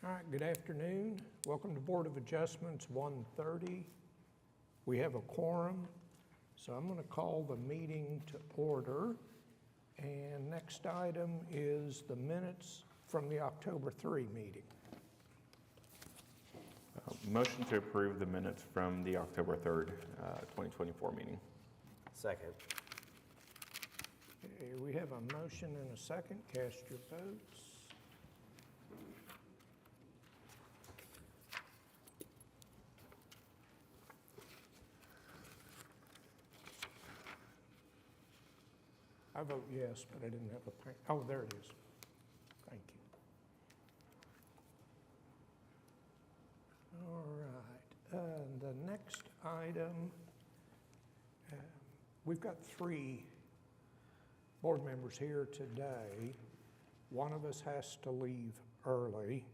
All right, good afternoon. Welcome to Board of Adjustments 1:30. We have a quorum, so I'm going to call the meeting to order. And next item is the minutes from the October 3 meeting. Motion to approve the minutes from the October 3rd, 2024 meeting. Second. Okay, we have a motion and a second. Cast your votes. I vote yes, but I didn't have a pen. Oh, there it is. Thank you. All right. The next item, we've got 3 board members here today. One of us has to leave early.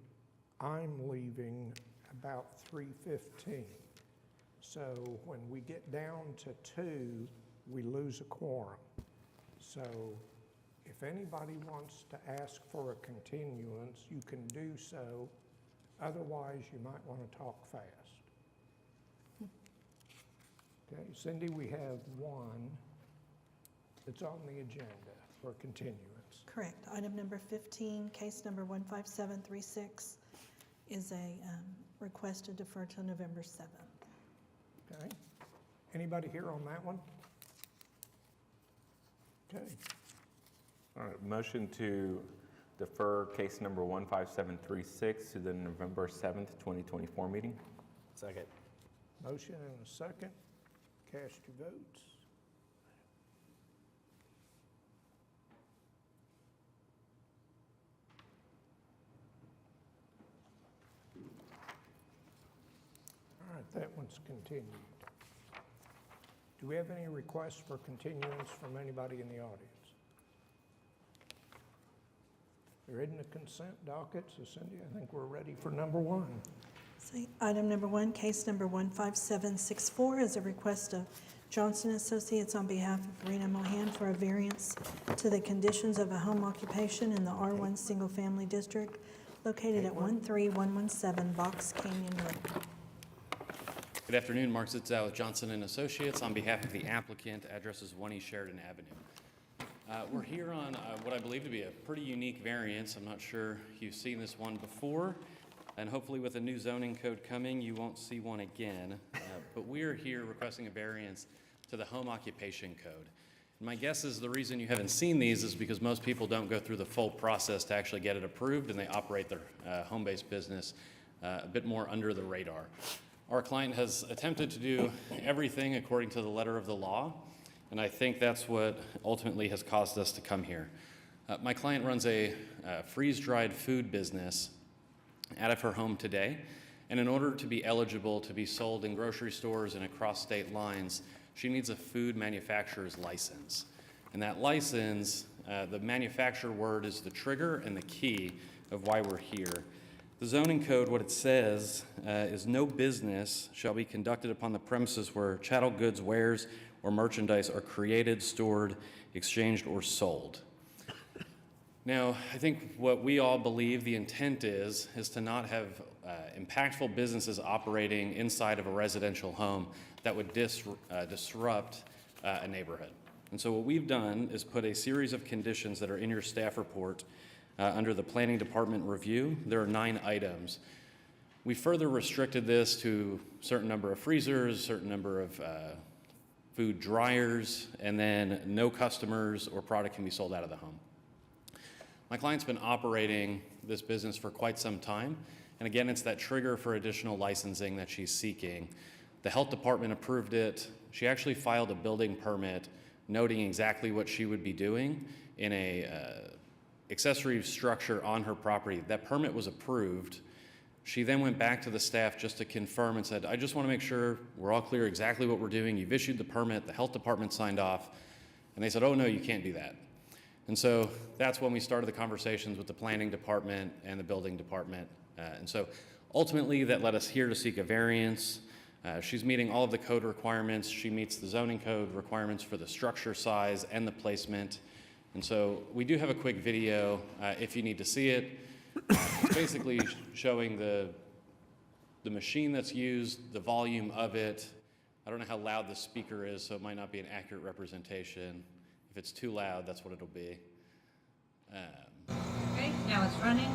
I'm leaving about 3:15. So when we get down to 2, we lose a quorum. So if anybody wants to ask for a continuance, you can do so. Otherwise, you might want to talk fast. Okay, Cindy, we have one that's on the agenda for continuance. Correct. Item number 15, case number 15736, is a request to defer to November 7th. Okay. Anybody here on that one? Okay. All right, motion to defer case number 15736 to the November 7th, 2024 meeting. Second. Motion and a second. Cast your votes. All right, that one's continued. Do we have any requests for continuance from anybody in the audience? There isn't a consent docket, so Cindy, I think we're ready for number 1. So item number 1, case number 15764, is a request of Johnson Associates on behalf of Rena Mohan for a variance to the conditions of a home occupation in the R1 Single Family District located at 13117 Box Canyon Road. Good afternoon, Mark Zitzow with Johnson & Associates. On behalf of the applicant, address is 1 East Sheridan Avenue. We're here on what I believe to be a pretty unique variance. I'm not sure you've seen this one before, and hopefully with a new zoning code coming, you won't see one again. But we're here requesting a variance to the home occupation code. And my guess is the reason you haven't seen these is because most people don't go through the full process to actually get it approved, and they operate their home-based business a bit more under the radar. Our client has attempted to do everything according to the letter of the law, and I think that's what ultimately has caused us to come here. My client runs a freeze-dried food business out of her home today, and in order to be eligible to be sold in grocery stores and across state lines, she needs a food manufacturer's license. And that license, the manufacturer word is the trigger and the key of why we're here. The zoning code, what it says is no business shall be conducted upon the premises where chattel goods, wares, or merchandise are created, stored, exchanged, or sold. Now, I think what we all believe the intent is to not have impactful businesses operating inside of a residential home that would disrupt a neighborhood. And so what we've done is put a series of conditions that are in your staff report under the Planning Department review. There are 9 items. We further restricted this to a certain number of freezers, a certain number of food dryers, and then no customers or product can be sold out of the home. My client's been operating this business for quite some time, and again, it's that trigger for additional licensing that she's seeking. The health department approved it. She actually filed a building permit noting exactly what she would be doing in a accessory structure on her property. That permit was approved. She then went back to the staff just to confirm and said, I just want to make sure we're all clear exactly what we're doing. You've issued the permit, the health department signed off, and they said, oh no, you can't do that. And so that's when we started the conversations with the planning department and the building department. And so ultimately that led us here to seek a variance. She's meeting all of the code requirements. She meets the zoning code requirements for the structure size and the placement. And so we do have a quick video if you need to see it. It's basically showing the machine that's used, the volume of it. I don't know how loud the speaker is, so it might not be an accurate representation. If it's too loud, that's what it'll be. Okay, now it's running.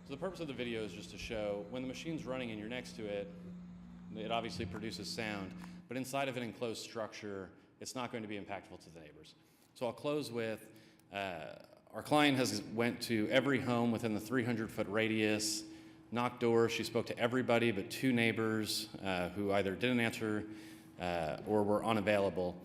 So the purpose of the video is just to show when the machine's running and you're next to it, it obviously produces sound, but inside of an enclosed structure, it's not going to be impactful to the neighbors. So I'll close with, our client has went to every home within the 300-foot radius, knocked doors. She spoke to everybody but 2 neighbors who either didn't answer or were unavailable.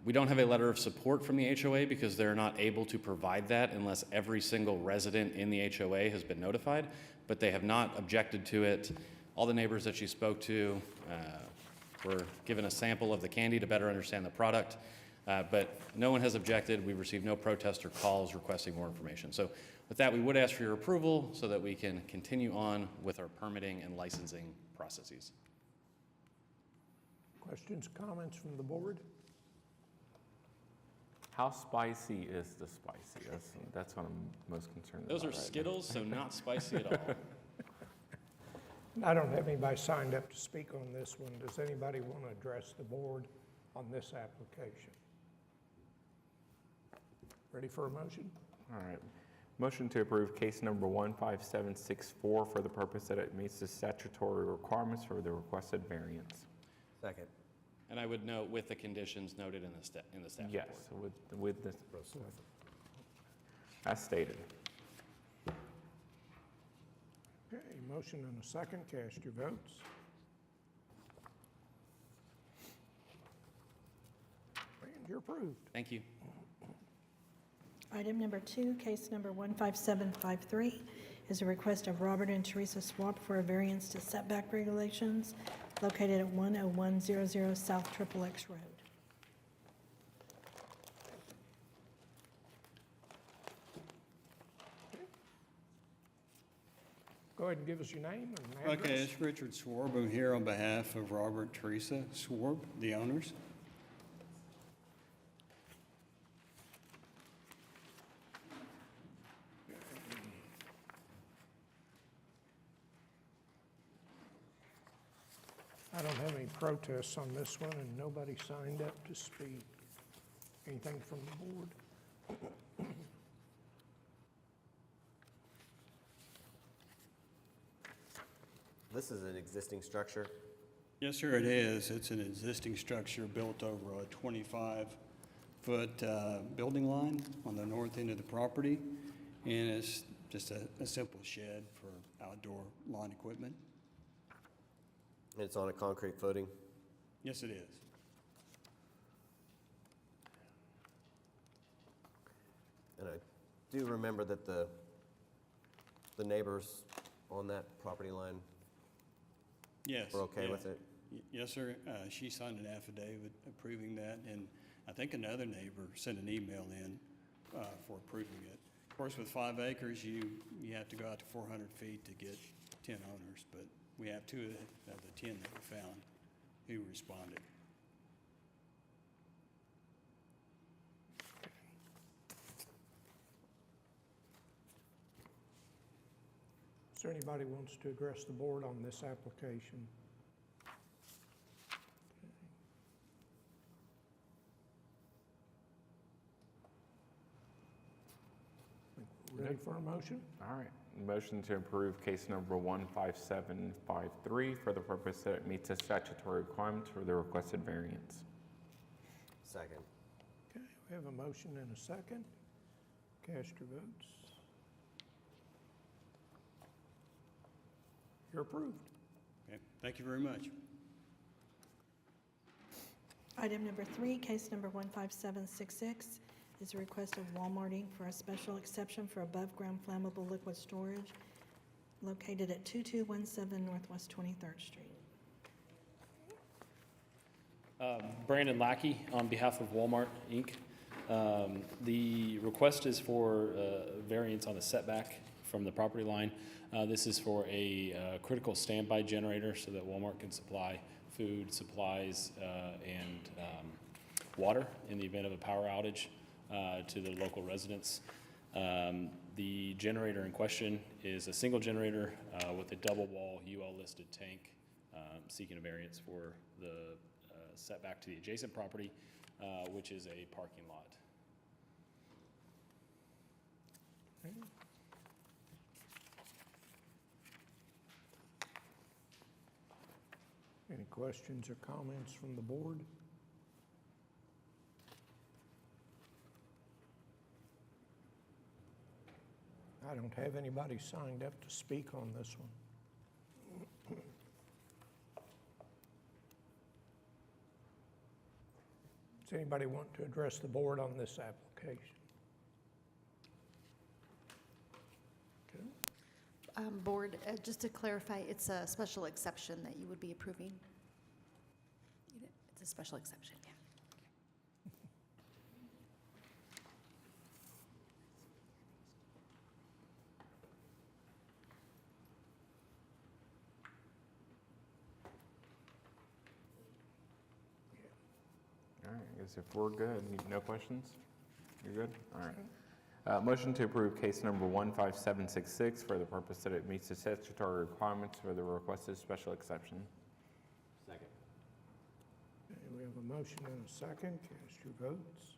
We don't have a letter of support from the HOA because they're not able to provide that unless every single resident in the HOA has been notified, but they have not objected to it. All the neighbors that she spoke to were given a sample of the candy to better understand the product, but no one has objected. We received no protest or calls requesting more information. So with that, we would ask for your approval so that we can continue on with our permitting and licensing processes. Questions, comments from the board? How spicy is the spicy? That's what I'm most concerned about. Those are right now. Skittles, so not spicy at all. I don't have anybody signed up to speak on this one. Does anybody want to address the board on this application? Ready for a motion? All right. Motion to approve case number 15764 for the purpose that it meets the statutory requirements for the requested variance. Second. And I would note with the conditions noted in the staff Yes, report. with this, as stated. Okay, motion and a second. Cast your votes. And you're approved. Thank you. Item number 2, case number 15753, is a request of Robert and Teresa Swap for a variance to setback regulations located at 10100 South Triple X Road. Go ahead and give us your name and address. Okay, it's Richard Swarb. I'm here on behalf of Robert and Teresa Swarb, the owners. I don't have any protests on this one, and nobody signed up to speak. Anything from the board? This is an existing structure. Yes, sir, it is. It's an existing structure built over a 25-foot building line on the north end of the property, and it's just a simple shed for outdoor lawn equipment. And it's on a concrete footing. Yes, it is. And I do remember that the neighbors on that property line Yes. were okay yeah. with it. Yes, sir. She signed an affidavit approving that, and I think another neighbor sent an email in for approving it. Of course, with 5 acres, you have to go out to 400 feet to get 10 owners, but we have 2 of the 10 that we found who responded. Is there anybody who wants to address the board on this application? Ready for a motion? All right. Motion to approve case number 15753 for the purpose that it meets the statutory requirements for the requested variance. Second. Okay, we have a motion and a second. Cast your votes. You're approved. Okay. Thank you very much. Item number 3, case number 15766, is a request of Walmart Inc. for a special exception for above-ground flammable liquid storage located at 2217 Northwest 23rd Street. Brandon Lackey on behalf of Walmart Inc. The request is for variance on the setback from the property line. This is for a critical standby generator so that Walmart can supply food, supplies, and water in the event of a power outage to the local residents. The generator in question is a single generator with a double wall UL listed tank, seeking a variance for the setback to the adjacent property, which is a parking lot. Any questions or comments from the board? I don't have anybody signed up to speak on this one. Does anybody want to address the board on this application? Okay. Board, just to clarify, it's a special exception that you would be approving? It's a special exception, yeah. All right, I guess if we're good, no questions? You're good? All right. Motion to approve case number 15766 for the purpose that it meets the statutory requirements for the requested special exception. Second. Okay, we have a motion and a second. Cast your votes.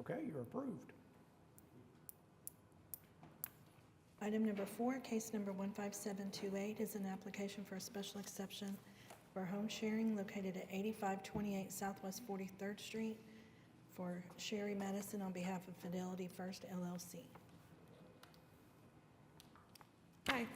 Okay, you're approved. Item number 4, case number 15728 is an application for a special exception for home sharing located at 8528 Southwest 43rd Street for Sherry Madison on behalf of Fidelity First LLC. Hi.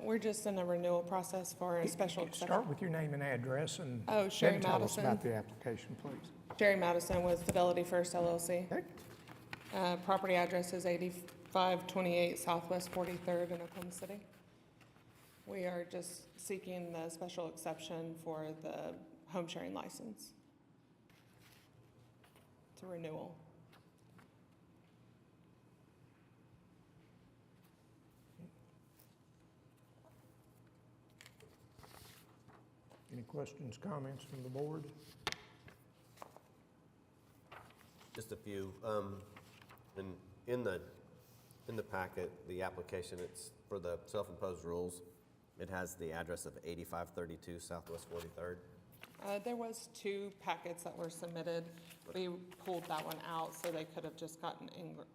We're just in a renewal process for a special exception. Start with your name and address and Oh, Sherry then tell us Madison. about the application, please. Jerry Madison with Fidelity First LLC. Okay. Property address is 8528 Southwest 43rd in Oklahoma City. We are just seeking the special exception for the home sharing license. It's a renewal. Any questions, comments from the board? Just a few. And in the packet, the application, it's for the self-imposed rules. It has the address of 8532 Southwest 43rd. There was 2 packets that were submitted. We pulled that one out, so they could have just gotten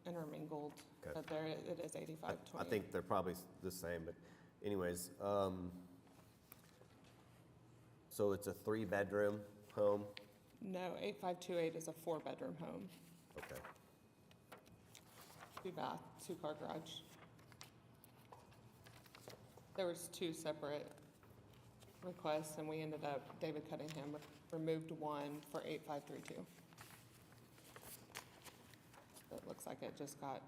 intermingled. Okay. But there, it is 8528. I think they're probably the same, but anyways, so it's a 3-bedroom home? No, 8528 is a 4-bedroom home, Okay. 2-bath, 2-car garage. There was 2 separate requests, and we ended up, David Cunningham removed one for 8532. So it looks like it just got,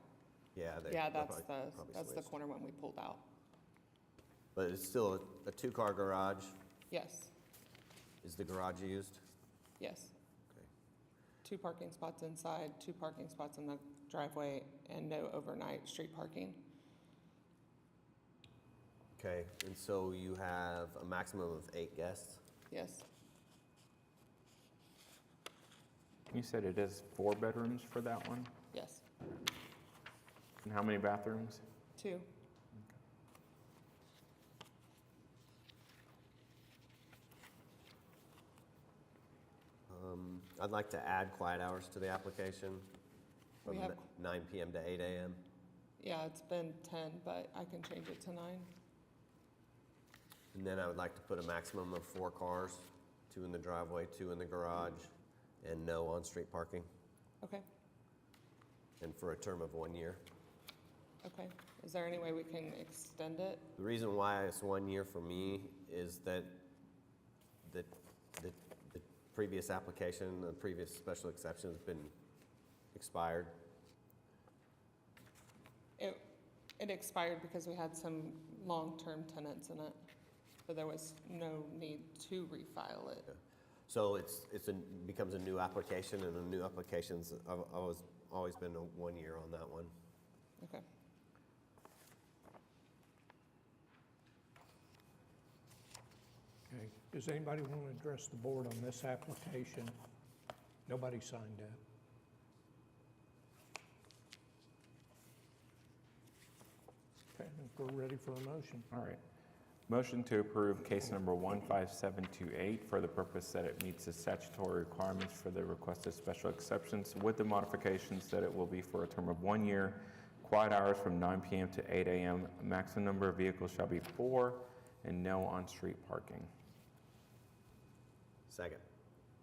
Yeah, yeah, they're that's the switched. corner one we pulled out. But it's still a 2-car garage. Yes, Is the garage used? yes. Okay. 2 parking spots inside, 2 parking spots in the driveway, and no overnight street parking. Okay, and so you have a maximum of 8 guests? Yes, You said it is 4 bedrooms for that one? yes, And how many bathrooms? 2. I'd like to add quiet hours to the application We from have- 9 PM to 8 AM. Yeah, it's been 10, but I can change it to 9. And then I would like to put a maximum of 4 cars, 2 in the driveway, 2 in the garage, and no on-street parking, Okay, and for a term of 1 year. okay. Is there any way we can extend it? The reason why it's 1 year for me is that the previous application, the previous special exception has been expired. It expired because we had some long-term tenants in it, so there was no need to refile it. So becomes a new application, and the new applications, I've always been a 1 year on that one. Okay. Okay, does anybody want to address the board on this application? Nobody signed up. Okay, I think we're ready for a motion. All right. Motion to approve case number 15728 for the purpose that it meets the statutory requirements for the requested special exceptions with the modifications that it will be for a term of 1 year, quiet hours from 9 p.m. to 8 a.m., maximum number of vehicles shall be 4, and no on-street parking. Second.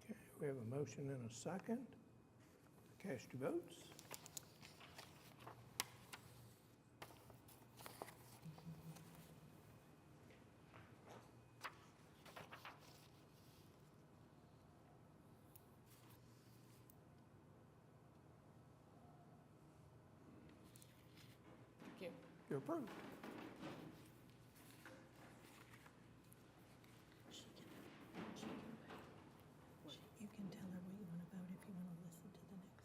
Okay, we have a motion and a second. Cast your votes. Thank you. You're approved. You can tell her what you want to vote if you want to listen to the next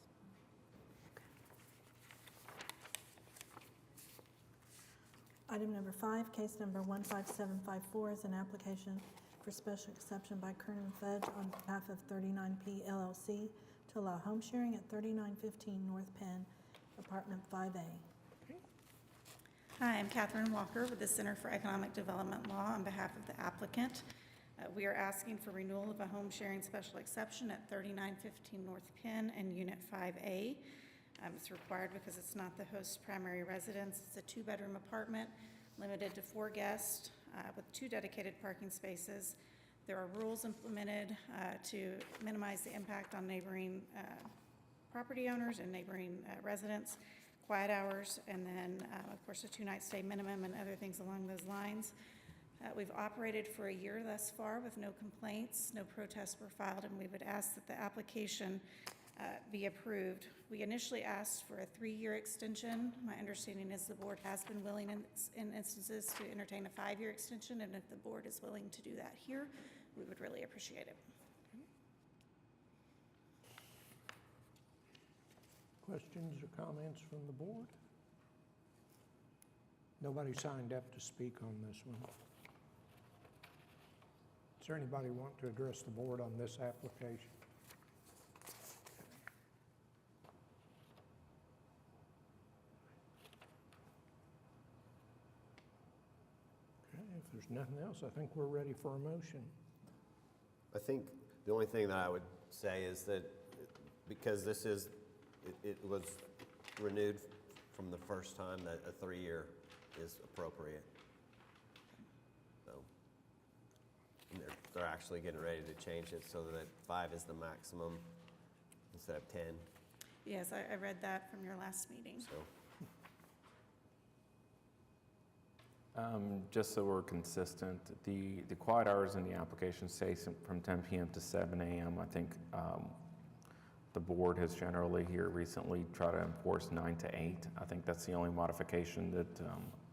one. Item number 5, case number 15754 is an application for special exception by Kernan Fudge on behalf of 39P LLC to allow home sharing at 3915 North Penn, apartment 5A. Hi, I'm Catherine Walker with the Center for Economic Development Law on behalf of the applicant. We are asking for renewal of a home sharing special exception at 3915 North Penn and Unit 5A. It's required because it's not the host's primary residence. It's a 2-bedroom apartment limited to 4 guests with 2 dedicated parking spaces. There are rules implemented to minimize the impact on neighboring property owners and neighboring residents, quiet hours, and then, of course, a 2-night stay minimum and other things along those lines. We've operated for a year thus far with no complaints, no protests were filed, and we would ask that the application be approved. We initially asked for a 3-year extension. My understanding is the board has been willing in instances to entertain a 5-year extension, and if the board is willing to do that here, we would really appreciate it. Questions or comments from the board? Nobody signed up to speak on this one. Is there anybody want to address the board on this application? Okay, if there's nothing else, I think we're ready for a motion. I think the only thing that I would say is that because this is, it was renewed from the first time, that a 3-year is appropriate. So, and they're actually getting ready to change it so that 5 is the maximum instead of 10, Yes, I read that from your last meeting. so. Just so we're consistent, the quiet hours in the application say from 10 p.m. to 7 a.m. I think the board has generally here recently tried to enforce 9 to 8. I think that's the only modification that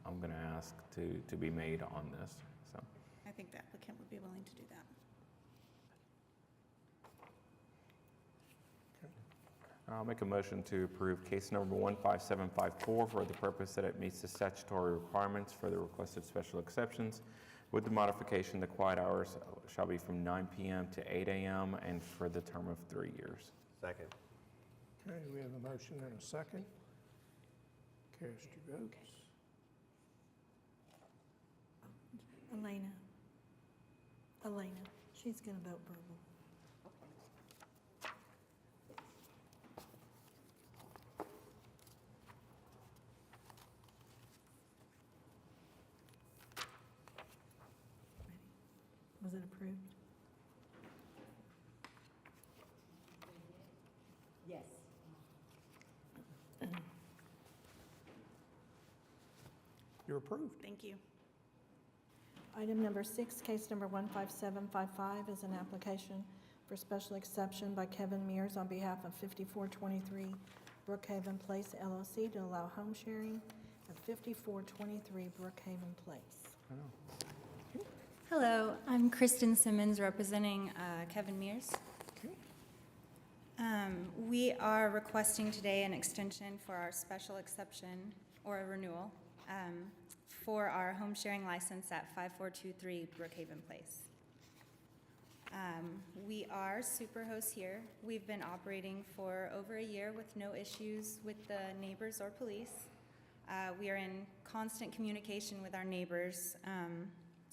I'm going to ask to be made on this. So, I think the applicant would be willing to do that. I'll make a motion to approve case number 15754 for the purpose that it meets the statutory requirements for the requested special exceptions. With the modification, the quiet hours shall be from 9 p.m. to 8 a.m. and for the term of 3 years. Second. Okay, we have a motion and a second. Cast your votes. Elena, she's going to vote verbal. Was it approved? Yes. You're approved. Thank you. Item number 6, case number 15755 is an application for special exception by Kevin Mears on behalf of 5423 Brookhaven Place LLC to allow home sharing at 5423 Brookhaven Place. Hello, I'm Kristen Simmons representing Kevin Mears. Okay. We are requesting today an extension for our special exception or a renewal for our home sharing license at 5423 Brookhaven Place. We are Superhost here. We've been operating for over a year with no issues with the neighbors or police. We are in constant communication with our neighbors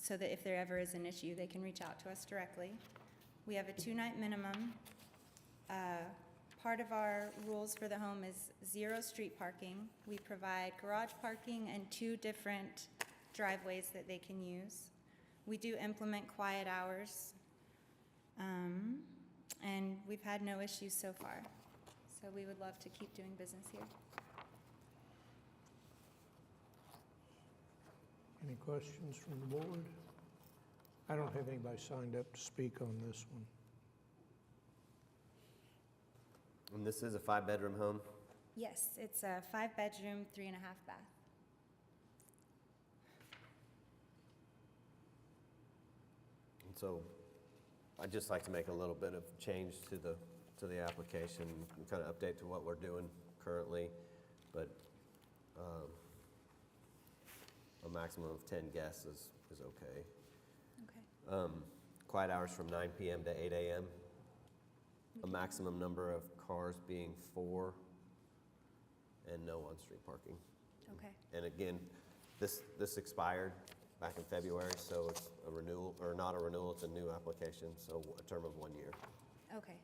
so that if there ever is an issue, they can reach out to us directly. We have a 2-night minimum. Part of our rules for the home is 0 street parking. We provide garage parking and 2 different driveways that they can use. We do implement quiet hours, and we've had no issues so far. So we would love to keep doing business here. Any questions from the board? I don't have anybody signed up to speak on this one. And this is a 5-bedroom home? Yes, it's a 5-bedroom, 3.5 bath. And so I'd just like to make a little bit of change to the application, kind of update to what we're doing currently, but a maximum of 10 guests is okay. Okay. Quiet hours from 9 p.m. to 8 a.m. A maximum number of cars being 4, and no on-street parking. Okay. And again, this expired back in February, so it's a renewal, or not a renewal, it's a new application, so a term of 1 year. Okay.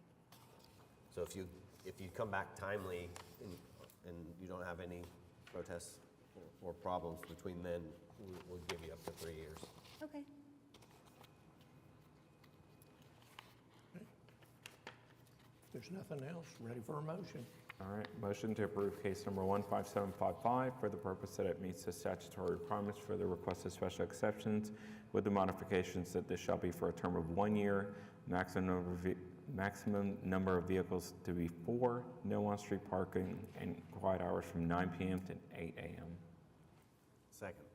So if you come back timely and you don't have any protests or problems between then, we'll give you up to 3 years. Okay. If there's nothing else, ready for a motion. All right, motion to approve case number 15755 for the purpose that it meets the statutory requirements for the requested special exceptions with the modifications that this shall be for a term of 1 year, maximum number of vehicles to be 4, no on-street parking, and quiet hours from 9 p.m. to 8 a.m. Second.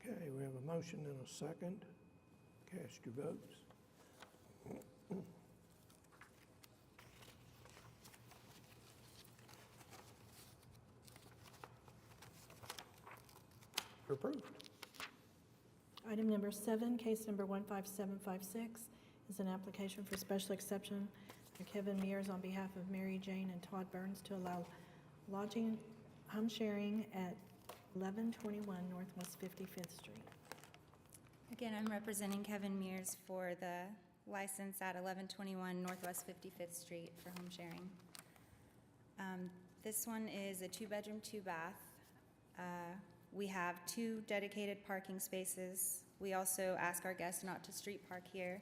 Okay, we have a motion and a second. Cast your votes. Approved. Item number 7, case number 15756, is an application for special exception for Kevin Mears on behalf of Mary Jane and Todd Burns to allow lodging home sharing at 1121 Northwest 55th Street. Again, I'm representing Kevin Mears for the license at 1121 Northwest 55th Street for home sharing. This one is a 2-bedroom, 2-bath. We have 2 dedicated parking spaces. We also ask our guests not to street park here,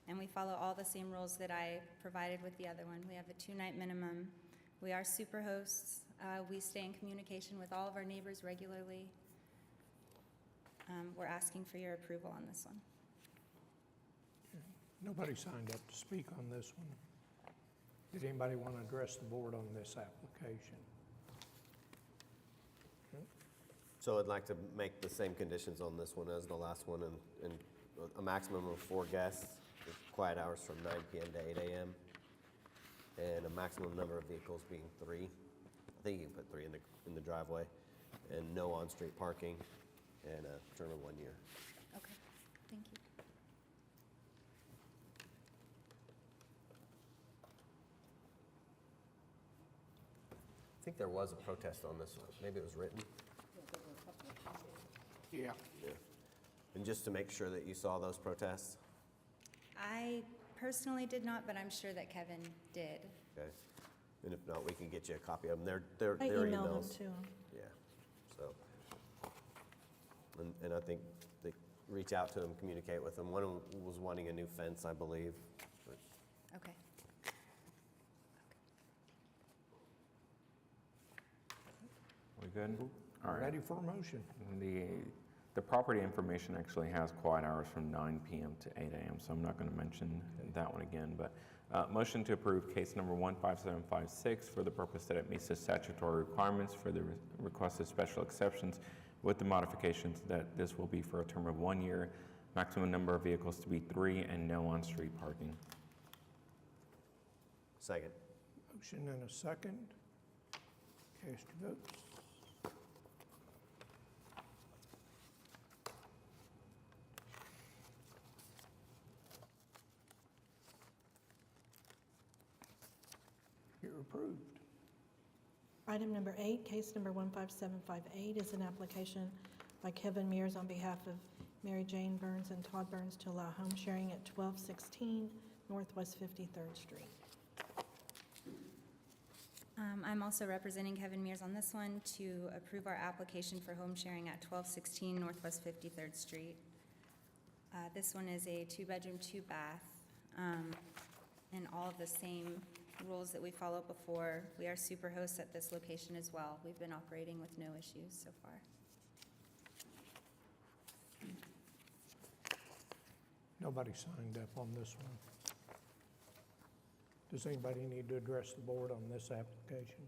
and we follow all the same rules that I provided with the other one. We have a 2-night minimum. We are super hosts. We stay in communication with all of our neighbors regularly. We're asking for your approval on this one. Nobody signed up to speak on this one. Did anybody want to address the board on this application? So I'd like to make the same conditions on this one as the last one, and a maximum of 4 guests, with quiet hours from 9 p.m. to 8 a.m., and a maximum number of vehicles being 3. I think you can put 3 in the driveway, and no on-street parking, and a term of 1 year. Okay, thank you. I think there was a protest on this one. Maybe it was written. Yeah. Yeah. And just to make sure that you saw those protests. I personally did not, but I'm sure that Kevin did. Okay. And if not, we can get you a copy of them. They're I emails. emailed them to him. Yeah, so. And I think they reach out to them, communicate with them. One of them was wanting a new fence, I believe. But Okay. We good? All right. Ready for a motion. The property information actually has quiet hours from 9 p.m. to 8 a.m., so I'm not going to mention that one again. But motion to approve case number 15756 for the purpose that it meets the statutory requirements for the requested special exceptions with the modifications that this will be for a term of 1 year, maximum number of vehicles to be 3, and no on-street parking. Second. Motion and a second. Cast your votes. You're approved. Item number 8, case number 15758, is an application by Kevin Mears on behalf of Mary Jane Burns and Todd Burns to allow home sharing at 1216 Northwest 53rd Street. I'm also representing Kevin Mears on this one to approve our application for home sharing at 1216 Northwest 53rd Street. This one is a 2-bedroom, 2-bath, and all of the same rules that we followed before. We are super hosts at this location as well. We've been operating with no issues so far. Nobody signed up on this one. Does anybody need to address the board on this application?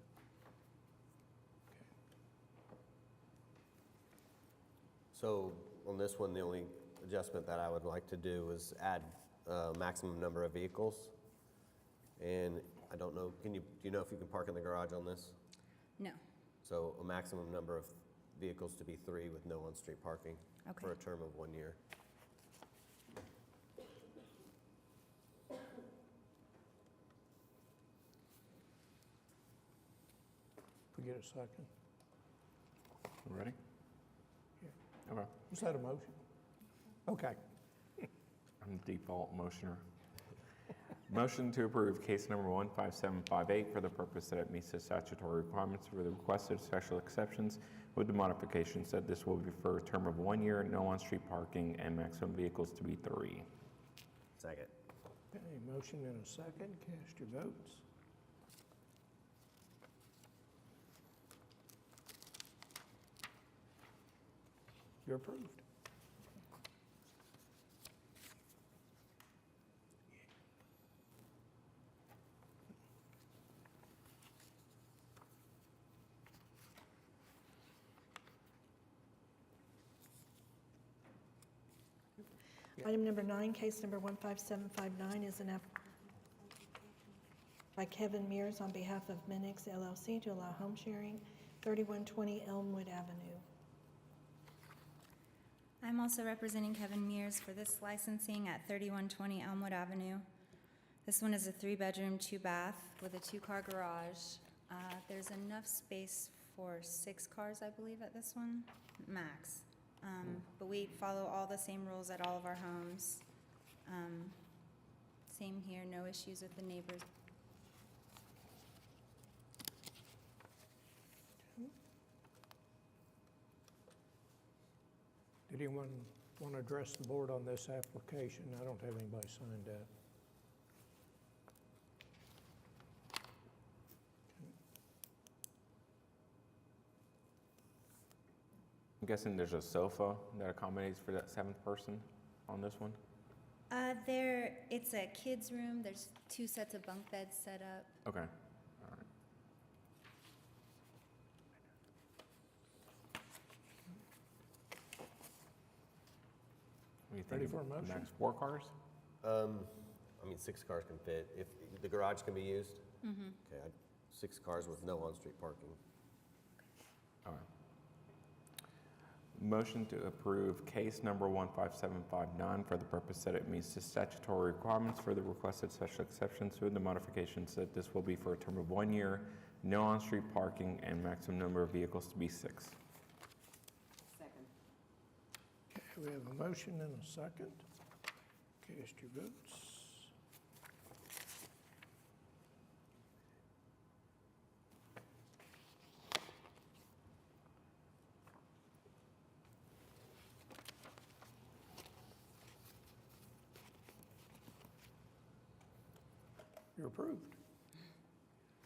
So on this one, the only adjustment that I would like to do is add a maximum number of vehicles. And I don't know, do you know if you can park in the garage on this? No. So a maximum number of vehicles to be 3 with no on-street parking Okay. for a term of 1 year. If we get a second. Ready? Yeah. Okay. Was that a motion? Okay. I'm the default motioner. Motion to approve case number 15758 for the purpose that it meets the statutory requirements for the requested special exceptions with the modifications that this will be for a term of 1 year, no on-street parking, and maximum vehicles to be 3. Second. Okay, motion and a second. Cast your votes. You're approved. Item number 9, case number 15759, is an application by Kevin Mears on behalf of Minix LLC to allow home sharing, 3120 Elmwood Avenue. I'm also representing Kevin Mears for this licensing at 3120 Elmwood Avenue. This one is a 3-bedroom, 2-bath with a 2-car garage. There's enough space for 6 cars, I believe, at this one, max. But we follow all the same rules at all of our homes. Same here, no issues with the neighbors. Did anyone want to address the board on this application? I don't have anybody signed up. I'm guessing there's a sofa that accommodates for that 7th person on this one? It's a kid's room. There's 2 sets of bunk beds set up. Okay. All right. What do you think? Ready for a motion? Max 4 cars? I mean, 6 cars can fit. If the garage can be used? Okay, 6 cars with no on-street parking. All right. Motion to approve case number 15759 for the purpose that it meets the statutory requirements for the requested special exceptions with the modifications that this will be for a term of 1 year, no on-street parking, and maximum number of vehicles to be 6. Second. Okay, we have a motion and a second. Cast your votes. You're approved.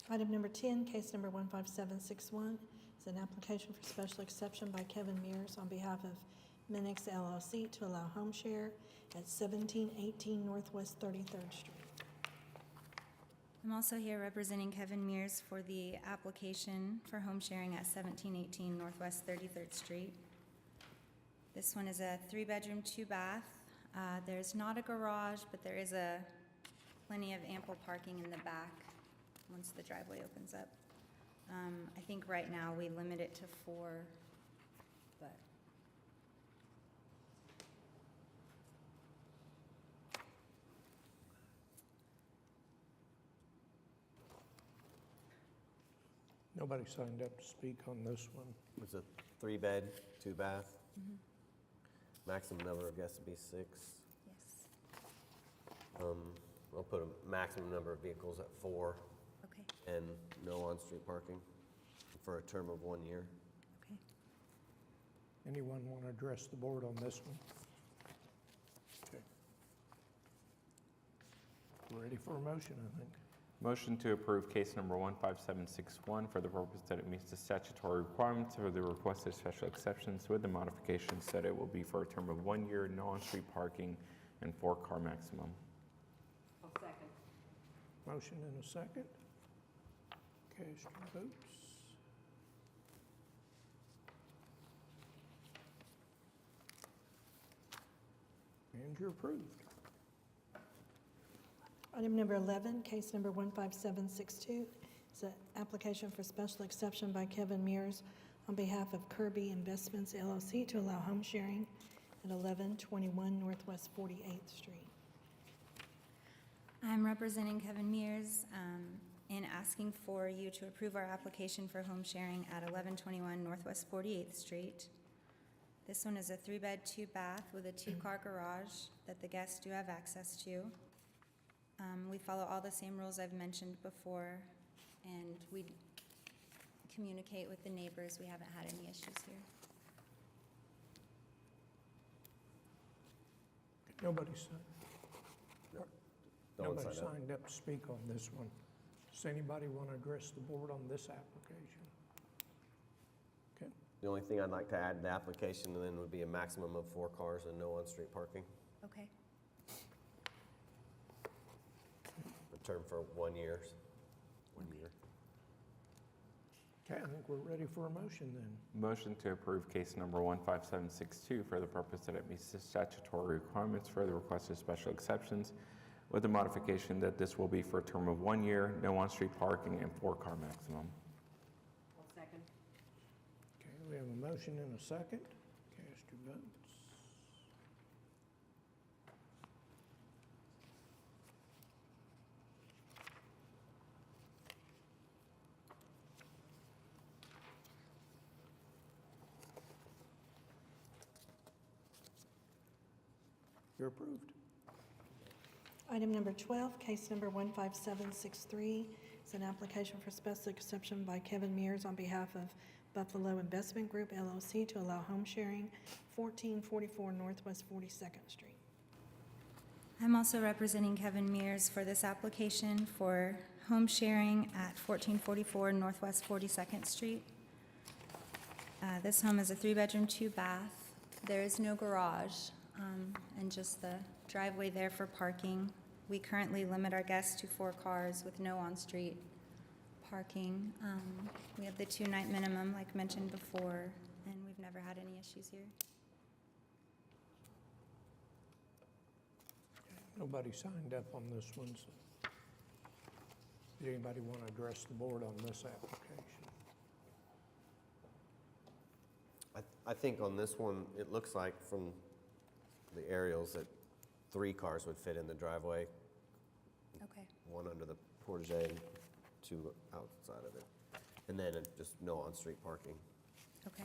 Item number 10, case number 15761, is an application for special exception by Kevin Mears on behalf of Minix LLC to allow home share at 1718 Northwest 33rd Street. I'm also here representing Kevin Mears for the application for home sharing at 1718 Northwest 33rd Street. This one is a 3-bedroom, 2-bath. There's not a garage, but there is plenty of ample parking in the back once the driveway opens up. I think right now we limit it to 4, but Nobody signed up to speak on this one. It's a 3-bed, 2-bath. Maximum number of guests would be 6. yes, I'll put a maximum number of vehicles at 4 okay, and no on-street parking for a term of 1 year. okay. Anyone want to address the board on this one? Okay. We're ready for a motion, I think. Motion to approve case number 15761 for the purpose that it meets the statutory requirements for the requested special exceptions with the modifications that it will be for a term of 1 year, no on-street parking, and 4-car maximum. Motion and a second. Cast your votes. And you're approved. Item number 11, case number 15762, is an application for special exception by Kevin Mears on behalf of Kirby Investments LLC to allow home sharing at 1121 Northwest 48th Street. I'm representing Kevin Mears in asking for you to approve our application for home sharing at 1121 Northwest 48th Street. This one is a 3-bed, 2-bath with a 2-car garage that the guests do have access to. We follow all the same rules I've mentioned before, and we communicate with the neighbors. We haven't had any issues here. Nobody signed. No one Nobody signed up. signed up to speak on this one. Does anybody want to address the board on this application? Okay. The only thing I'd like to add to the application then would be a maximum of 4 cars and no on-street parking. Okay. A term for 1 year. 1 year. Okay, I think we're ready for a motion then. Motion to approve case number 15762 for the purpose that it meets the statutory requirements for the requested special exceptions with the modification that this will be for a term of 1 year, no on-street parking, and 4-car maximum. Okay, we have a motion and a second. Cast your votes. You're approved. Item number 12, case number 15763, is an application for special exception by Kevin Mears on behalf of Buffalo Investment Group LLC to allow home sharing, 1444 Northwest 42nd Street. I'm also representing Kevin Mears for this application for home sharing at 1444 Northwest 42nd Street. This home is a 3-bedroom, 2-bath. There is no garage, and just the driveway there for parking. We currently limit our guests to 4 cars with no on-street parking. We have the 2-night minimum, like mentioned before, and we've never had any issues here. Nobody signed up on this one, so did anybody want to address the board on this application? I think on this one, it looks like from the aerials that 3 cars would fit in the driveway, Okay. 1 under the portage, 2 outside of it. And then just no on-street parking. Okay.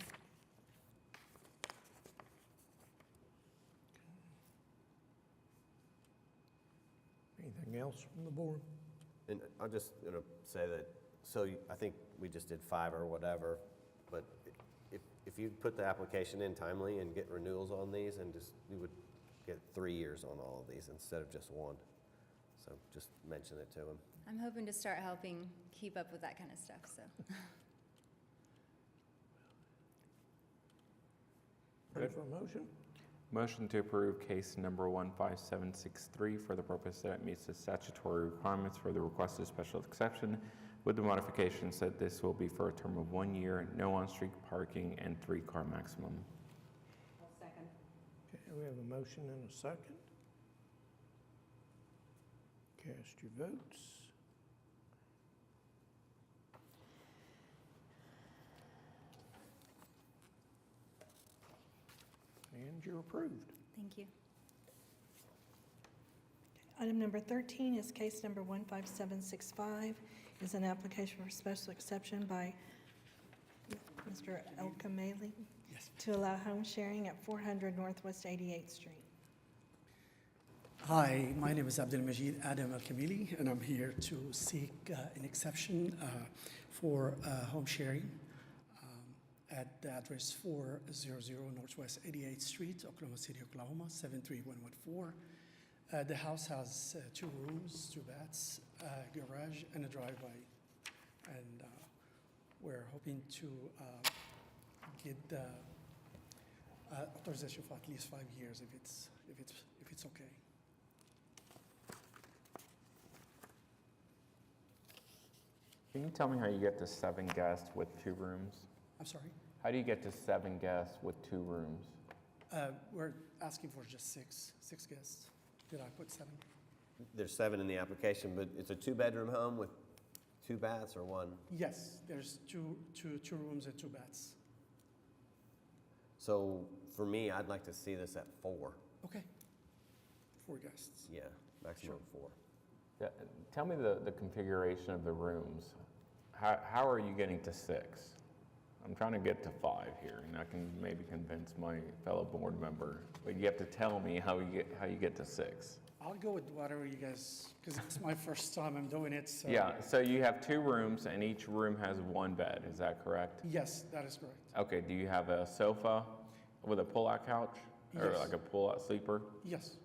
Anything else from the board? And I'm just going to say that, I think we just did 5 or whatever, but if you put the application in timely and get renewals on these, and you would get 3 years on all of these instead of just 1. So just mention it to him. I'm hoping to start helping keep up with that kind of stuff, so. Ready for a motion? Motion to approve case number 15763 for the purpose that it meets the statutory requirements for the requested special exception with the modifications that this will be for a term of 1 year, no on-street parking, and 3-car maximum. Okay, We have a motion and a second. Cast your votes. And you're approved. Thank you. Item number 13 is case number 15765, is an application for special exception by Mr. El Kamali to allow home sharing at 400 Northwest 88th Street. Hi, my name is Abdul Majid Adam Al Kamili, and I'm here to seek an exception for home sharing at the address 400 Northwest 88th Street, Oklahoma City, Oklahoma 73114. The house has 2 rooms, 2 baths, garage, and a driveway. And we're hoping to get authorization for at least 5 years if it's okay. Can you tell me how you get to 7 guests with 2 rooms? I'm sorry? How do you get to 7 guests with 2 rooms? We're asking for just six guests. Did I put 7? There's 7 in the application, but it's a 2-bedroom home with 2 baths or 1? Yes, there's two rooms and 2 baths. So for me, I'd like to see this at 4. Okay. 4 guests. Yeah, maximum 4. Yeah, tell me the configuration of the rooms. How are you getting to 6? I'm trying to get to 5 here, and I can maybe convince my fellow board member, but you have to tell me how you get to 6. I'll go with whatever you guys, because it's my first time I'm doing it, so. Yeah, so you have 2 rooms, and each room has 1 bed, is that correct? Yes, that is correct. Okay, do you have a sofa with a pull-out couch? Or Yes. like a pull-out sleeper? Yes.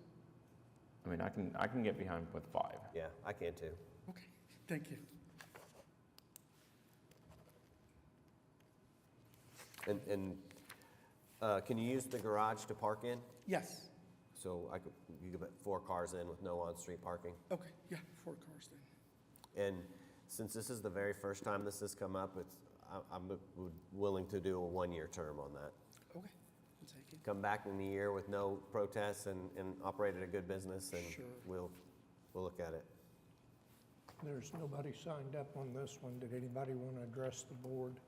I mean, I can get behind with 5. Yeah, I can too. Okay, thank you. And can you use the garage to park in? Yes. So you could put 4 cars in with no on-street parking? Okay, yeah, 4 cars then. And since this is the very first time this has come up, I'm willing to do a 1-year term on that. Okay, I'll take it. Come back in a year with no protests and operate at a good business, and Sure. we'll look at it. There's nobody signed up on this one. Did anybody want to address the board?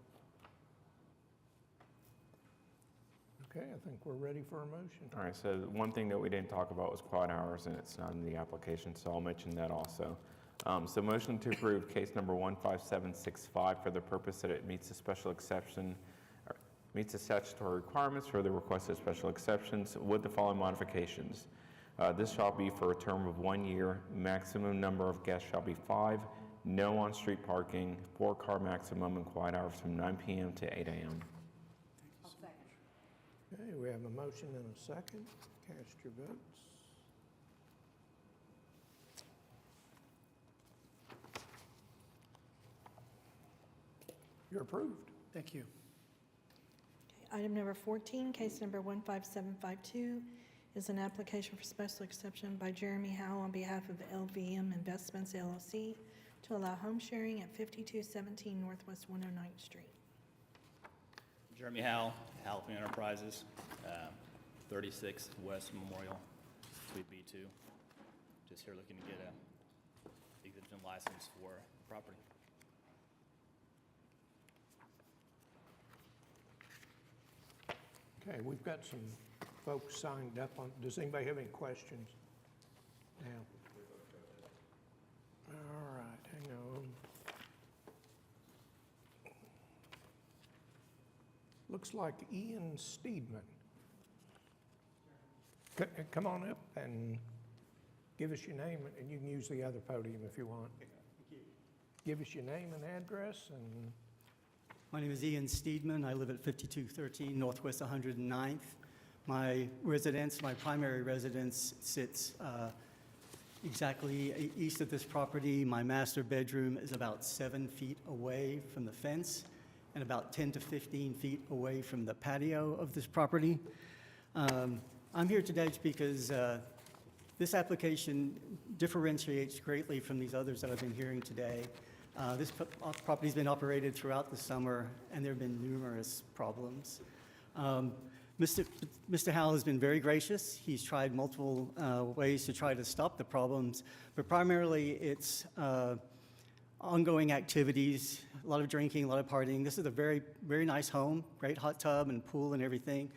Okay, I think we're ready for a motion. All right, so one thing that we didn't talk about was quiet hours, and it's not in the application, so I'll mention that also. So motion to approve case number 15765 for the purpose that it meets the special exception, or meets the statutory requirements for the requested special exceptions with the following modifications. This shall be for a term of 1 year. Maximum number of guests shall be 5. No on-street parking, 4-car maximum, and quiet hours from 9 p.m. to 8 a.m. Okay, we have a motion and a second. Cast your votes. You're approved. Thank you. Okay, item number 14, case number 15752, is an application for special exception by Jeremy Howe on behalf of LVM Investments LLC to allow home sharing at 5217 Northwest 109th Street. Jeremy Howell, Howell Enterprises, 36 West Memorial, Suite B2. Just here looking to get a exemption license for property. Okay, we've got some folks signed up on, does anybody have any questions? Now. All right, hang on. Looks like Ian Steedman. Come on up and give us your name, and you can use the other podium if you want. Give us your name and address, and My name is Ian Steedman. I live at 5213 Northwest 109th. My residence, my primary residence, sits exactly east of this property. My master bedroom is about 7 feet away from the fence and about 10 to 15 feet away from the patio of this property. I'm here today because this application differentiates greatly from these others that I've been hearing today. This property's been operated throughout the summer, and there have been numerous problems. Mr. Howell has been very gracious. He's tried multiple ways to try to stop the problems, but primarily it's ongoing activities, a lot of drinking, a lot of partying. This is a very, very nice home, great hot tub and pool and everything.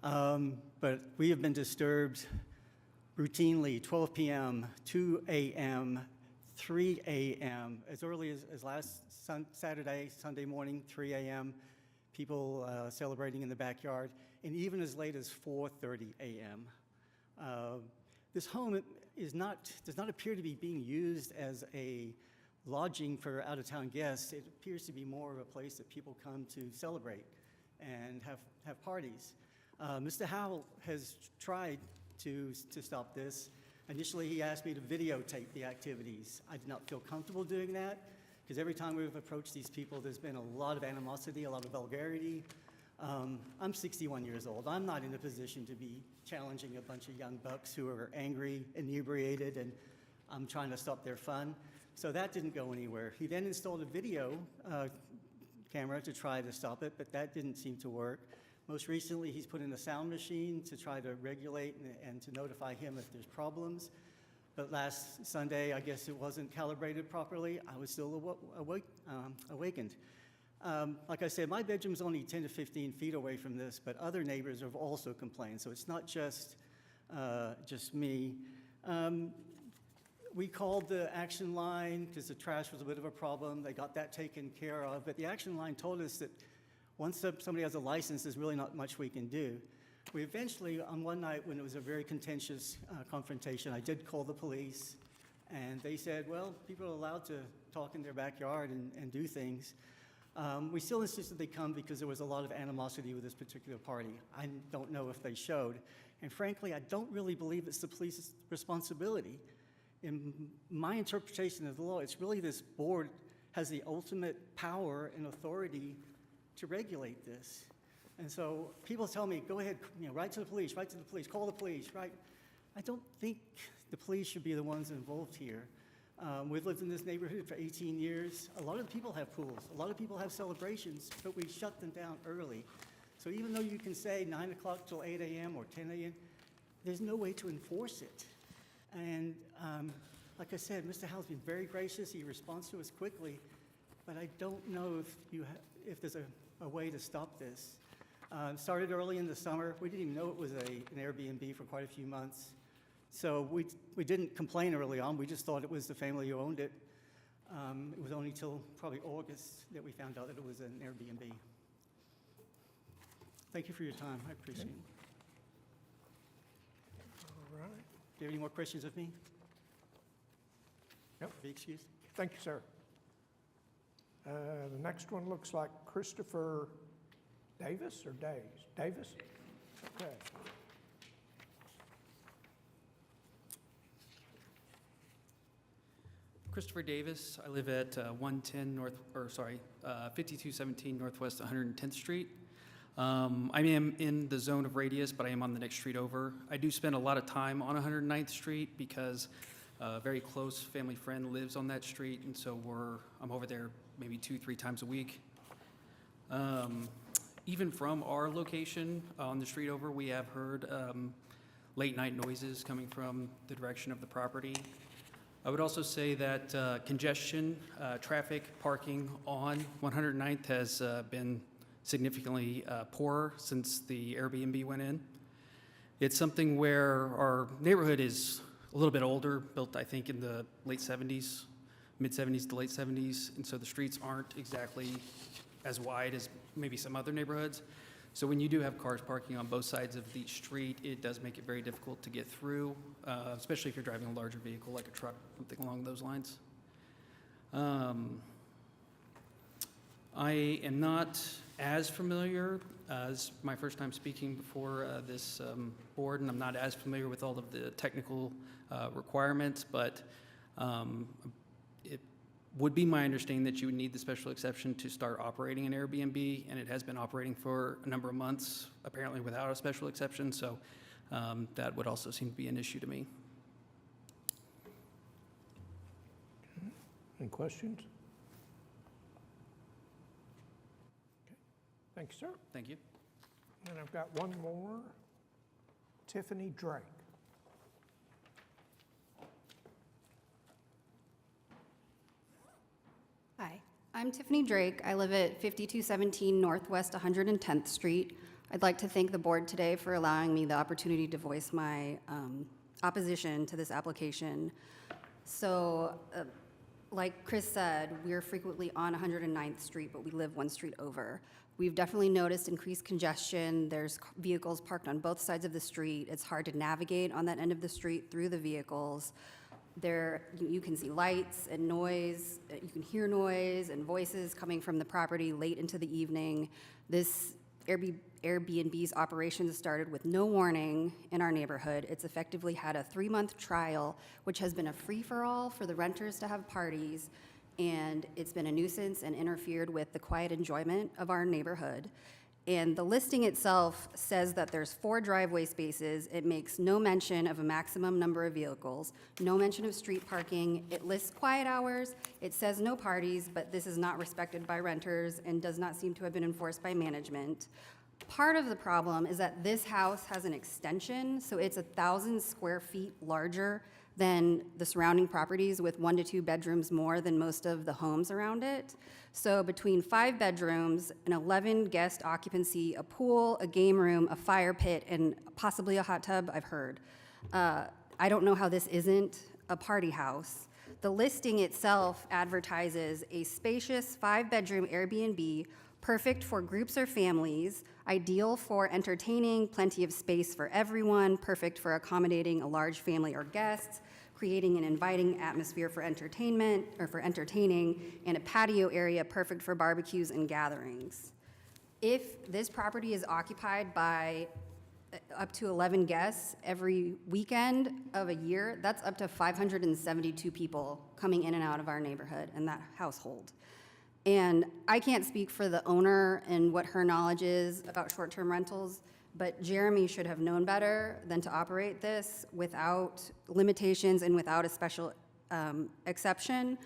But we have been disturbed routinely, 12 p.m., 2 a.m., 3 a.m., as early as last Saturday, Sunday morning, 3 a.m., people celebrating in the backyard, and even as late as 4:30 a.m. This home does not appear to be being used as a lodging for out-of-town guests. It appears to be more of a place that people come to celebrate and have parties. Mr. Howell has tried to stop this. Initially, he asked me to videotape the activities. I did not feel comfortable doing that because every time we've approached these people, there's been a lot of animosity, a lot of vulgarity. I'm 61 years old. I'm not in a position to be challenging a bunch of young bucks who are angry, inebriated, and I'm trying to stop their fun. So that didn't go anywhere. He then installed a video camera to try to stop it, but that didn't seem to work. Most recently, he's put in a sound machine to try to regulate and to notify him if there's problems. But last Sunday, I guess it wasn't calibrated properly. I was still awakened. Like I said, my bedroom's only 10 to 15 feet away from this, but other neighbors have also complained, so it's not just me. We called the action line because the trash was a bit of a problem. They got that taken care of, but the action line told us that once somebody has a license, there's really not much we can do. We eventually, on one night when it was a very contentious confrontation, I did call the police, and they said, well, people are allowed to talk in their backyard and do things. We still insisted they come because there was a lot of animosity with this particular party. I don't know if they showed. And frankly, I don't really believe it's the police's responsibility. In my interpretation of the law, it's really this board has the ultimate power and authority to regulate this. And so people tell me, go ahead, write to the police, call the police, right? I don't think the police should be the ones involved here. We've lived in this neighborhood for 18 years. A lot of people have pools. A lot of people have celebrations, but we shut them down early. So even though you can say 9 o'clock till 8 a.m. or 10 a.m., there's no way to enforce it. And like I said, Mr. Howell's been very gracious. He responds to us quickly, but I don't know if there's a way to stop this. Started early in the summer. We didn't even know it was an Airbnb for quite a few months. So we didn't complain early on. We just thought it was the family who owned it. It was only till probably August that we found out that it was an Airbnb. Thank you for your time. I appreciate it. All right. Do you have any more questions of me? Yep. Be excused. Thank you, sir. The next one looks like Christopher Davis or Days? Davis? Okay. Christopher Davis. I live at 5217 Northwest 110th Street. I am in the zone of radius, but I am on the next street over. I do spend a lot of time on 109th Street because a very close family friend lives on that street, and so I'm over there maybe 2-3 times a week. Even from our location on the street over, we have heard late night noises coming from the direction of the property. I would also say that congestion, traffic, parking on 109th has been significantly poorer since the Airbnb went in. It's something where our neighborhood is a little bit older, built I think in the late 70s, mid-70s to late 70s, and so the streets aren't exactly as wide as maybe some other neighborhoods. So when you do have cars parking on both sides of the street, it does make it very difficult to get through, especially if you're driving a larger vehicle like a truck, something along those lines. I am not as familiar as my first time speaking before this board, and I'm not as familiar with all of the technical requirements, but it would be my understanding that you would need the special exception to start operating an Airbnb, and it has been operating for a number of months, apparently without a special exception, so that would also seem to be an issue to me. Any questions? Okay. Thank you, sir. Thank you. And I've got one more, Tiffany Drake. Hi, I'm Tiffany Drake. I live at 5217 Northwest 110th Street. I'd like to thank the board today for allowing me the opportunity to voice my opposition to this application. So, like Chris said, we're frequently on 109th Street, but we live one street over. We've definitely noticed increased congestion. There's vehicles parked on both sides of the street. It's hard to navigate on that end of the street through the vehicles. You can see lights and noise, you can hear noise and voices coming from the property late into the evening. This Airbnb's operations started with no warning in our neighborhood. It's effectively had a 3-month trial, which has been a free-for-all for the renters to have parties, and it's been a nuisance and interfered with the quiet enjoyment of our neighborhood. And the listing itself says that there's 4 driveway spaces. It makes no mention of a maximum number of vehicles, no mention of street parking. It lists quiet hours. It says no parties, but this is not respected by renters and does not seem to have been enforced by management. Part of the problem is that this house has an extension, so it's 1,000 square feet larger than the surrounding properties, with 1 to 2 bedrooms more than most of the homes around it. So between 5 bedrooms, an 11 guest occupancy, a pool, a game room, a fire pit, and possibly a hot tub, I've heard. I don't know how this isn't a party house. The listing itself advertises a spacious 5-bedroom Airbnb, perfect for groups or families, ideal for entertaining, plenty of space for everyone, perfect for accommodating a large family or guests, creating an inviting atmosphere for entertainment or for entertaining, and a patio area perfect for barbecues and gatherings. If this property is occupied by up to 11 guests every weekend of a year, that's up to 572 people coming in and out of our neighborhood and that household. And I can't speak for the owner and what her knowledge is about short-term rentals, but Jeremy should have known better than to operate this without limitations and without a special exception.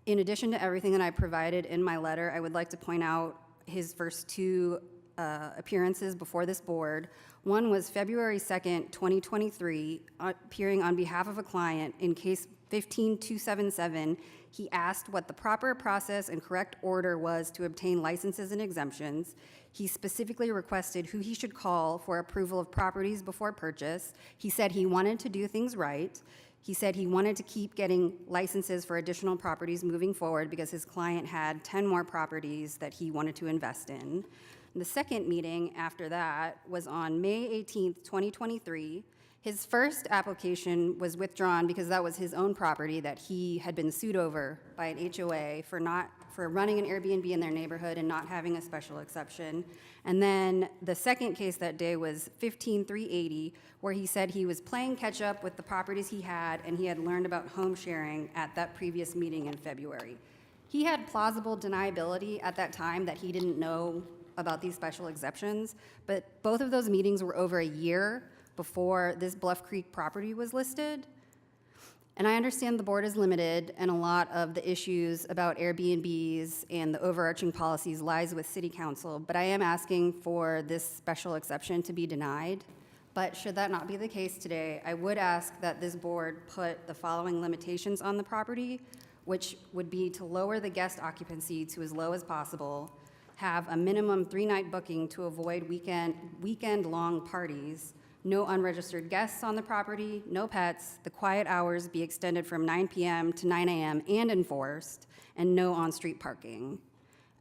In addition to everything that I provided in my letter, I would like to point out his first 2 appearances before this board. One was February 2nd, 2023, appearing on behalf of a client in case 15277. He asked what the proper process and correct order was to obtain licenses and exemptions. He specifically requested who he should call for approval of properties before purchase. He said he wanted to do things right. He said he wanted to keep getting licenses for additional properties moving forward because his client had 10 more properties that he wanted to invest in. And the second meeting after that was on May 18th, 2023. His first application was withdrawn because that was his own property that he had been sued over by an HOA for running an Airbnb in their neighborhood and not having a special exception. And then the second case that day was 15380, where he said he was playing catch up with the properties he had, and he had learned about home sharing at that previous meeting in February. He had plausible deniability at that time that he didn't know about these special exceptions, but both of those meetings were over a year before this Bluff Creek property was listed. And I understand the board is limited and a lot of the issues about Airbnbs and the overarching policies lies with City Council, but I am asking for this special exception to be denied. But should that not be the case today, I would ask that this board put the following limitations on the property, which would be to lower the guest occupancy to as low as possible, have a minimum 3-night booking to avoid weekend-long parties, no unregistered guests on the property, no pets, the quiet hours be extended from 9 p.m. to 9 a.m. and enforced, and no on-street parking.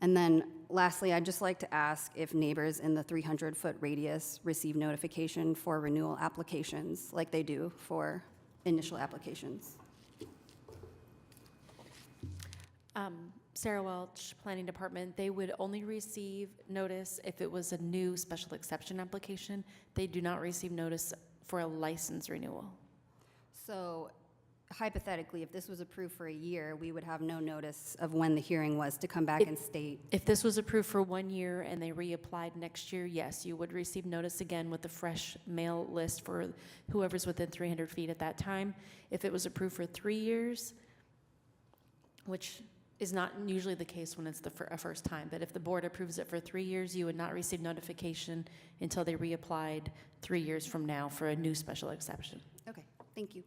And then lastly, I'd just like to ask if neighbors in the 300-foot radius receive notification for renewal applications like they do for initial applications. Sarah Welch, Planning Department, they would only receive notice if it was a new special exception application. They do not receive notice for a license renewal. So hypothetically, if this was approved for a year, we would have no notice of when the hearing was to come back and state. If this was approved for 1 year and they reapplied next year, yes, you would receive notice again with a fresh mail list for whoever's within 300 feet at that time. If it was approved for 3 years, which is not usually the case when it's a first time, but if the board approves it for 3 years, you would not receive notification until they reapplied 3 years from now for a new special exception. Okay, thank you.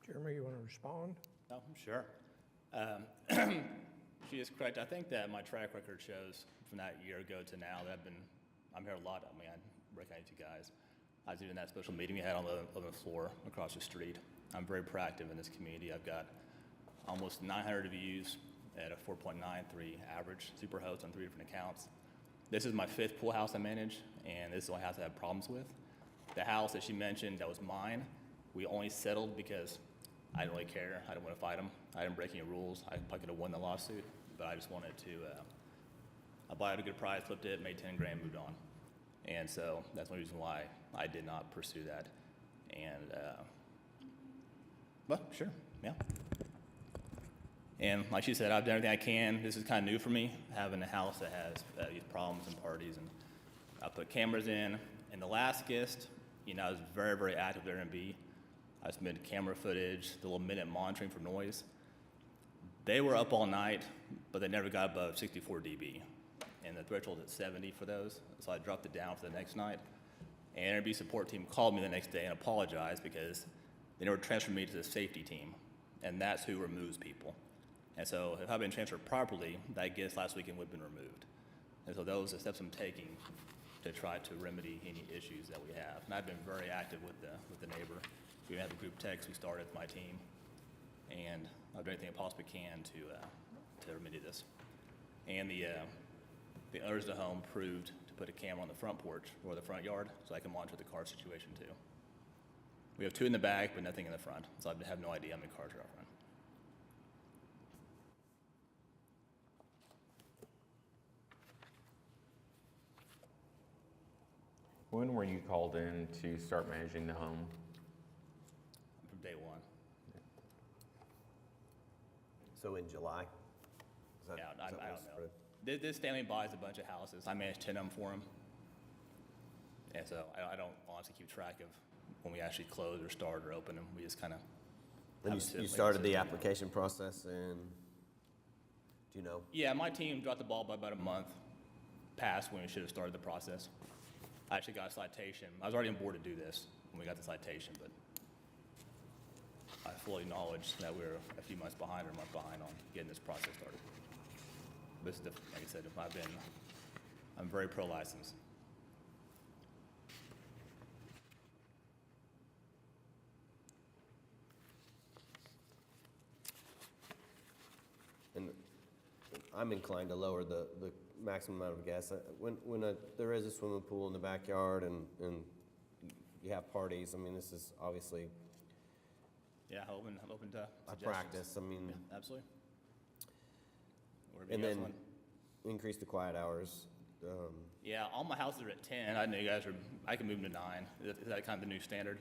Jeremy, you want to respond? Oh, sure. She is correct. I think that my track record shows from that year ago to now that I'm here a lot. I mean, I recognize you guys. I was even in that special meeting we had on the 11th floor across the street. I'm very proactive in this community. I've got almost 900 views at a 4.93 average superhost on 3 different accounts. This is my 5th pool house I manage, and this is the only house I have problems with. The house that she mentioned that was mine, we only settled because I didn't really care. I didn't want to fight them. I didn't break any rules. I probably could have won the lawsuit, but I just wanted to, I bought it at a good price, flipped it, made 10 grand, moved on. And so that's one reason why I did not pursue that. And, well, sure, yeah. And like she said, I've done everything I can. This is kind of new for me, having a house that has these problems and parties. And I put cameras in. And the last guest, you know, I was very, very active with Airbnb. I submitted camera footage, the little minute monitoring for noise. They were up all night, but they never got above 64 dB. And the threshold is 70 for those. So I dropped it down for the next night. And Airbnb support team called me the next day and apologized because they never transferred me to the safety team. And that's who removes people. And so if I'd been transferred properly, that guest last weekend would have been removed. And so those are the steps I'm taking to try to remedy any issues that we have. And I've been very active with the neighbor. We have a group text we started with my team. And I'll do anything I possibly can to remedy this. And the owners of the home approved to put a camera on the front porch or the front yard so I can monitor the car situation too. We have 2 in the back, but nothing in the front. So I have no idea how many cars are out front. When were you called in to start managing the home? From day one. So in July? Yeah, I don't know. This family buys a bunch of houses. I manage 10 of them for them. And so I don't honestly keep track of when we actually close or start or open them. We just kind of. And you started the application process and, do you know? Yeah, my team dropped the ball by about a month past when we should have started the process. I actually got a citation. I was already on board to do this when we got the citation, but I fully acknowledge that we were a few months behind or a month behind on getting this process started. But it's different. Like I said, I'm very pro-license. And I'm inclined to lower the maximum amount of guests. When there is a swimming pool in the backyard and you have parties, I mean, this is obviously Yeah, I'm open to a suggestions. practice. I mean, Yeah, absolutely. Whatever and you guys then want. increase the quiet hours. Yeah, all my houses are at 10. I know you guys I can move them to 9. Is that kind of the new standard?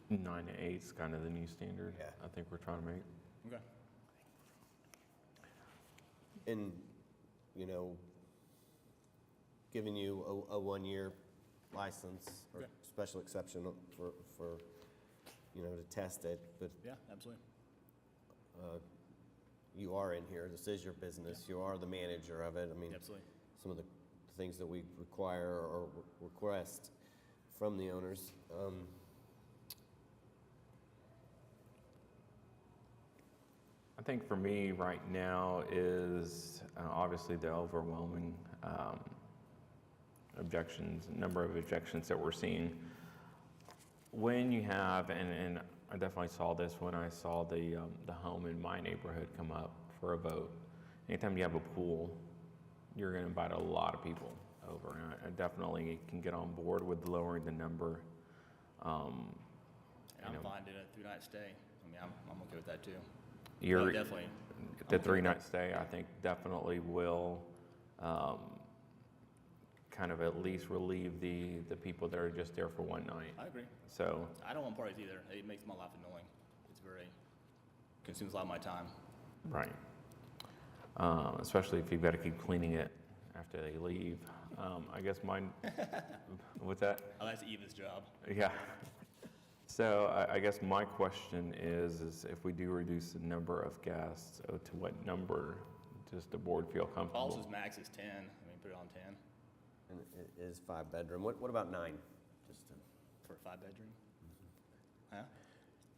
9 to 8 is kind of the new standard. Yeah. I think we're trying to make. Okay. And, you know, giving you a 1-year license or Okay. special exception for, you know, to test it, but Yeah, absolutely. you are in here. This is your business. You are the manager of it. I mean, Absolutely. some of the things that we require or request from the owners. I think for me right now is obviously the overwhelming number of objections that we're seeing. When you have, and I definitely saw this when I saw the home in my neighborhood come up for a vote. Anytime you have a pool, you're going to invite a lot of people over. And I definitely can get on board with lowering the number. I'm fine doing a 3-night stay. I mean, I'm okay with that too. You're definitely. the 3-night stay, I think, definitely will kind of at least relieve the people that are just there for one night. I agree. So I don't want parties either. It makes my life annoying. Consumes a lot of my time. right, especially if you've got to keep cleaning it after they leave. I guess mine. What's that? Oh, that's Eva's job. Yeah. So I guess my question is if we do reduce the number of guests, to what number does the board feel comfortable? Paul's max is 10. I mean, put it on 10 And it is 5-bedroom. What about 9? Just to, for a 5-bedroom. Huh?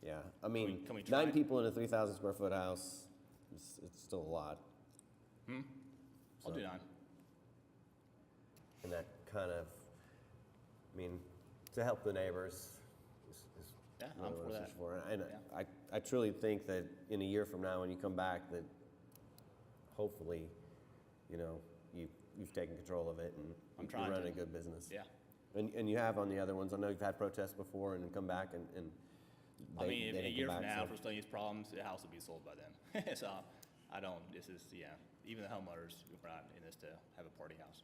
yeah, I mean, can we try? 9 people in a 3,000 square foot house, it's still a lot. I'll do 9. And that kind of, I mean, to help the neighbors is Yeah, really I'm what for it's that. for. And Yeah. I truly think that in a year from now, when you come back, that hopefully, you know, you've taken control of it and I'm you're trying running to. a good business. Yeah. And you have on the other ones. I know you've had protests before and come back and I they mean, a didn't year come from back, now, so- if we're still having these problems, the house will be sold by then. So I don't, this is, yeah, even the homeowners, we're not in this to have a party house.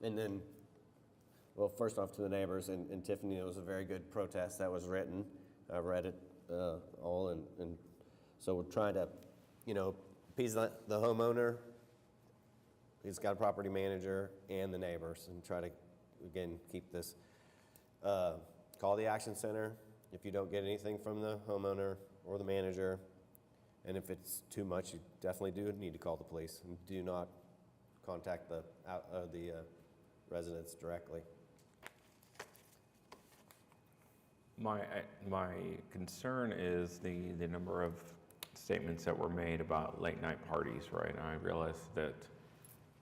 And then, well, first off to the neighbors, and Tiffany, it was a very good protest that was written. I read it all, and so we're trying to, you know, appease the homeowner, he's got a property manager, and the neighbors, and try to, again, keep this. Call the Action Center if you don't get anything from the homeowner or the manager. And if it's too much, you definitely do need to call the police. And do not contact the residents directly. My concern is the number of statements that were made about late night parties, right? And I realize that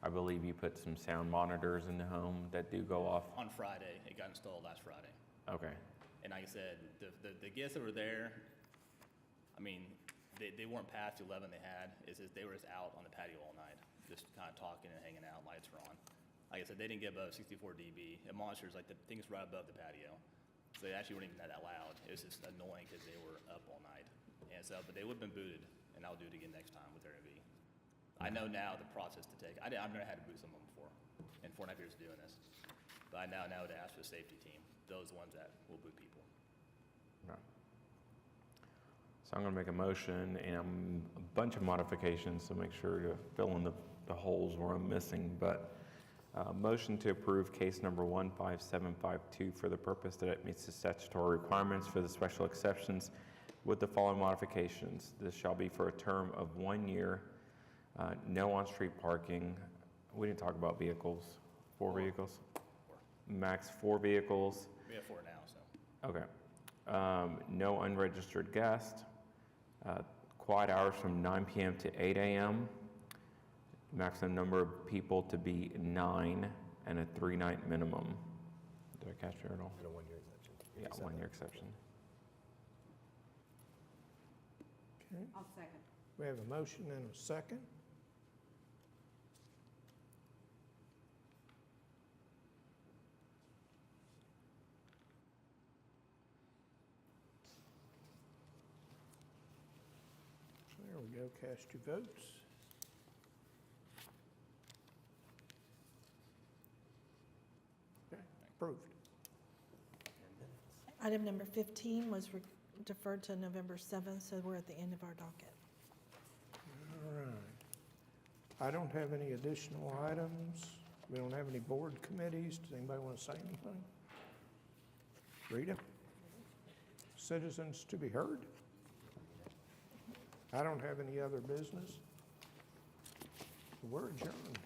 I believe you put some sound monitors in the home that do go off. On Friday, it got installed last Friday. Okay. And like I said, the guests that were there, I mean, they weren't past the 11 they had. It's just, they were just out on the patio all night, just kind of talking and hanging out, lights were on. Like I said, they didn't get above 64 dB. It monitors like the things right above the patio. So they actually weren't even that loud. It was just annoying because they were up all night. And so, but they would have been booted, and I'll do it again next time with Airbnb. I know now the process to take. I've never had to boot someone before in 4.5 years of doing this. But I now know to ask for the safety team, those ones that will boot people. Right. So I'm going to make a motion and a bunch of modifications to make sure to fill in the holes where I'm missing. But motion to approve case number 15752 for the purpose that it meets the statutory requirements for the special exceptions with the following modifications. This shall be for a term of 1 year, no on-street parking. We didn't talk about vehicles. 4 vehicles? Max 4 vehicles. We have 4 now, so. Okay. No unregistered guest. Quiet hours from 9 p.m. to 8 a.m. Maximum number of people to be 9 and a 3-night minimum. Did I catch that at all? And a 1-year exception. Yeah, 1-year exception. Okay. I'll second. We have a motion and a second. There we go, cast your votes. Okay, approved. Item number 15 was deferred to November 7th, so we're at the end of our docket. All right. I don't have any additional items. We don't have any board committees. Does anybody want to say anything? Rita? Citizens to be heard? I don't have any other business. We're adjourned.